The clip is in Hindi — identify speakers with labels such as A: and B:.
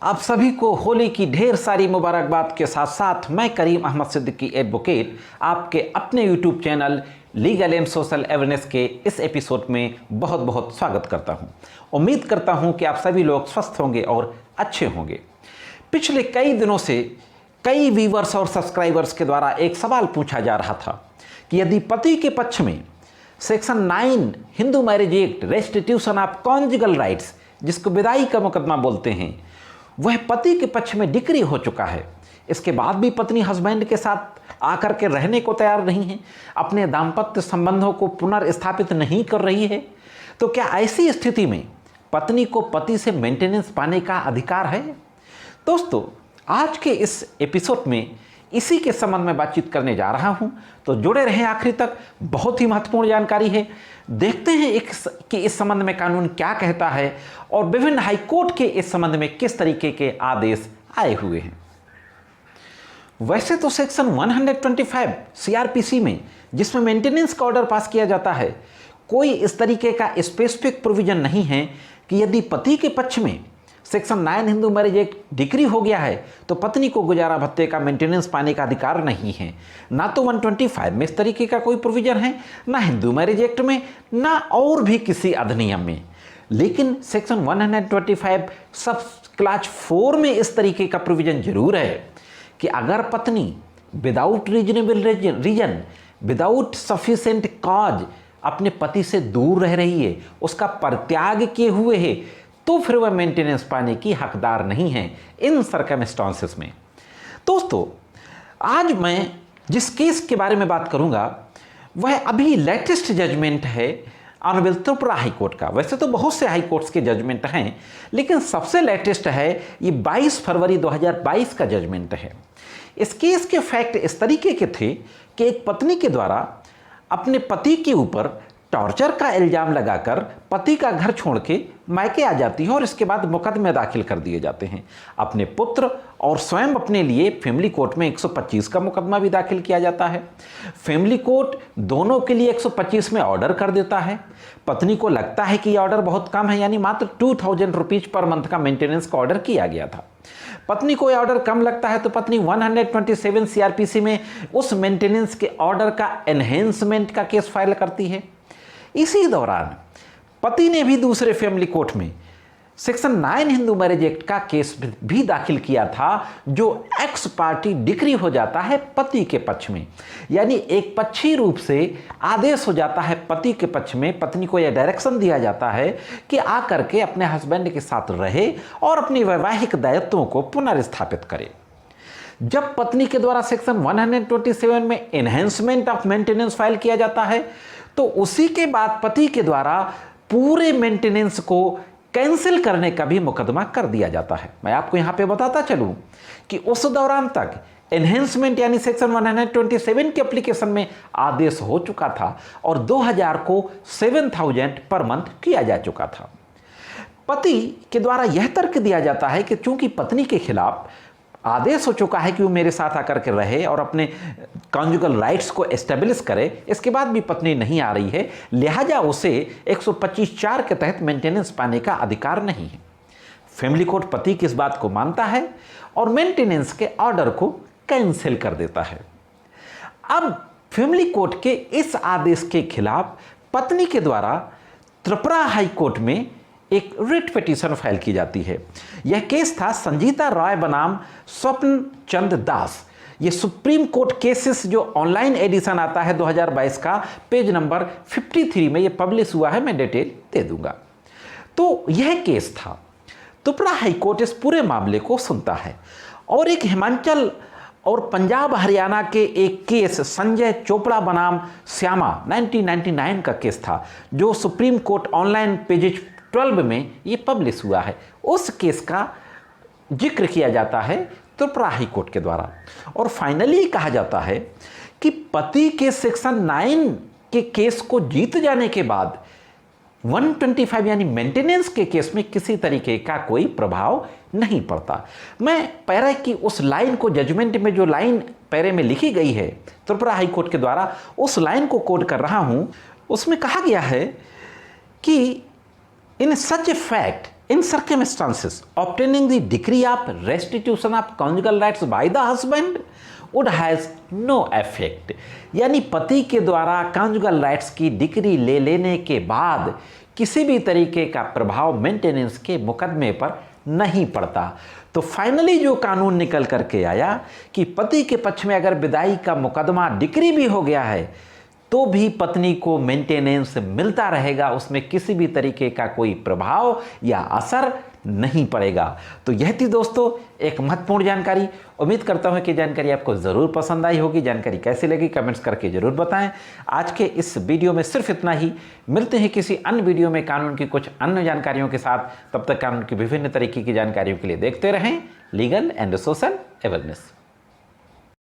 A: आप सभी को होली की ढेर सारी मुबारकबाद के साथ साथ मैं करीम अहमद सिद्दीकी एडवोकेट आपके अपने YouTube channel legal and social awareness के इस एपिसोड में बहुत बहुत स्वागत करता हूं। उम्मीद करता हूं कि आप सभी लोग स्वस्थ होंगे और अच्छे होंगे। पिछले कई दिनों से कई व्यूअर्स और सब्सक्राइबर्स के द्वारा एक सवाल पूछा जा रहा था कि यदि पति के पक्ष में section 9 Hindu marriage act restitution of conjugal rights, जिसको विदाई का मुकदमा बोलते हैं, वह पति के पक्ष में डिक्री हो चुका है, इसके बाद भी पत्नी हस्बैंड के साथ आकर के रहने को तैयार नहीं है, अपने दाम्पत्य संबंधों को पुनर्स्थापित नहीं कर रही है, तो क्या ऐसी स्थिति में पत्नी को पति से मेंटेनेंस पाने का अधिकार है? दोस्तों, आज के इस एपिसोड में इसी के संबंध में बातचीत करने जा रहा हूं, तो जुड़े रहें आखिरी तक। बहुत ही महत्वपूर्ण जानकारी है। देखते हैं कि इस संबंध में कानून क्या कहता है और विभिन्न हाईकोर्ट के इस संबंध में किस तरीके के आदेश आए हुए हैं। वैसे तो सेक्शन 125 सीआरपीसी में, जिसमें मेंटेनेंस का ऑर्डर पास किया जाता है, कोई इस तरीके का स्पेसिफिक प्रोविजन नहीं है कि यदि पति के पक्ष में section 9 Hindu marriage act decree हो गया है तो पत्नी को गुजारा भत्ते का मेंटेनेंस पाने का अधिकार नहीं है। ना तो 125 में इस तरीके का कोई प्रोविजन है, ना हिंदू मैरिज एक्ट में, ना और भी किसी अधिनियम में। लेकिन सेक्शन 125 सब क्लास 4 में इस तरीके का प्रोविजन जरूर है कि अगर पत्नी without reasonable reason, without sufficient cause अपने पति से दूर रह रही है, उसका परित्याग किए हुए है, तो फिर वह मेंटेनेंस पाने की हकदार नहीं है इन सर्कमस्टांसेस में। दोस्तों, आज मैं जिस केस के बारे में बात करूंगा वह अभी लेटेस्ट जजमेंट है ऑनरेबल त्रिपुरा हाई कोर्ट का। वैसे तो बहुत से हाई कोर्ट्स के जजमेंट हैं, लेकिन सबसे लेटेस्ट है ये 22 फरवरी 2022 का जजमेंट है। इस केस के फैक्ट इस तरीके के थे कि एक पत्नी के द्वारा अपने पति के ऊपर टॉर्चर का इल्जाम लगाकर पति का घर छोड़ के मायके आ जाती है और इसके बाद मुकदमे दाखिल कर दिए जाते हैं। अपने पुत्र और स्वयं अपने लिए फैमिली कोर्ट में 125 का मुकदमा भी दाखिल किया जाता है। फैमिली कोर्ट दोनों के लिए 125 में ऑर्डर कर देता है। पत्नी को लगता है कि यह ऑर्डर बहुत कम है, यानी मात्र 2000 रुपीज पर मंथ का मेंटेनेंस का ऑर्डर किया गया था। पत्नी को यह ऑर्डर कम लगता है तो पत्नी 127 सीआरपीसी में उस मेंटेनेंस के ऑर्डर का एनहेंसमेंट का केस फाइल करती है। इसी दौरान पति ने भी दूसरे फैमिली कोर्ट में सेक्शन 9 हिंदू मैरिज एक्ट का केस भी दाखिल किया था, जो एक्स पार्टी डिक्री हो जाता है पति के पक्ष में, यानी एक पक्षी रूप से आदेश हो जाता है पति के पक्ष में। पत्नी को यह डायरेक्शन दिया जाता है कि आकर के अपने हस्बैंड के साथ रहे और अपनी वैवाहिक दायित्वों को पुनर्स्थापित करे। जब पत्नी के द्वारा सेक्शन 127 में एनहेंसमेंट ऑफ मेंटेनेंस फाइल किया जाता है, तो उसी के बाद पति के द्वारा पूरे मेंटेनेंस को कैंसिल करने का भी मुकदमा कर दिया जाता है। मैं आपको यहां पे बताता चलूं कि उस दौरान तक एनहेंसमेंट यानी सेक्शन 127 के एप्लीकेशन में आदेश हो चुका था और 2000 को 7000 पर मंथ किया जा चुका था। पति के द्वारा यह तर्क दिया जाता है कि चूंकि पत्नी के खिलाफ आदेश हो चुका है कि वो मेरे साथ आकर के रहे और अपने कॉन्जुगल राइट्स को एस्टेब्लिश करे, इसके बाद भी पत्नी नहीं आ रही है, लिहाजा उसे 125(4) के तहत मेंटेनेंस पाने का अधिकार नहीं है। फैमिली कोर्ट पति की इस बात को मानता है और मेंटेनेंस के ऑर्डर को कैंसिल कर देता है। अब फैमिली कोर्ट के इस आदेश के खिलाफ पत्नी के द्वारा त्रिपुरा हाई कोर्ट में एक रिट पिटीशन फाइल की जाती है। यह केस था संजीता रॉय बनाम स्वप्न चंद दास। यह सुप्रीम कोर्ट केसेस जो ऑनलाइन एडिशन आता है 2022 का, पेज नंबर 53 में यह पब्लिश हुआ है, मैं डिटेल दे दूंगा। तो यह केस था। त्रिपुरा हाई कोर्ट इस पूरे मामले को सुनता है और एक हिमाचल और पंजाब हरियाणा के एक केस संजय चोपड़ा बनाम श्यामा 1999 का केस था, जो सुप्रीम कोर्ट ऑनलाइन पेज 12 में ये पब्लिश हुआ है। उस केस का जिक्र किया जाता है त्रिपुरा हाई कोर्ट के द्वारा और फाइनली कहा जाता है कि पति के सेक्शन 9 के केस को जीत जाने के बाद 125 यानी मेंटेनेंस के केस में किसी तरीके का कोई प्रभाव नहीं पड़ता। मैं पैरा की उस लाइन को, जजमेंट में जो लाइन पैरे में लिखी गई है त्रिपुरा हाई कोर्ट के द्वारा, उस लाइन को कोट कर रहा हूं। उसमें कहा गया है कि in such a fact In circumstances, obtaining the decree of restitution of conjugal rights by the husband would has no effect. यानी पति के द्वारा conjugal rights की डिक्री ले लेने के बाद किसी भी तरीके का प्रभाव मेंटेनेंस के मुकदमे पर नहीं पड़ता। तो फाइनली जो कानून निकल करके आया कि पति के पक्ष में अगर विदाई का मुकदमा डिक्री भी हो गया है तो भी पत्नी को मेंटेनेंस मिलता रहेगा, उसमें किसी भी तरीके का कोई प्रभाव या असर नहीं पड़ेगा। तो यह थी दोस्तों एक महत्वपूर्ण जानकारी। उम्मीद करता हूं कि जानकारी आपको ज़रूर पसंद आई होगी। जानकारी कैसी लगी कमेंट्स करके ज़रूर बताएं। आज के इस वीडियो में सिर्फ इतना ही। मिलते हैं किसी अन्य वीडियो में कानून की कुछ अन्य जानकारियों के साथ। तब तक कानून की विभिन्न तरीके की जानकारियों के लिए देखते रहें लीगल एंड सोशल अवेयरनेस।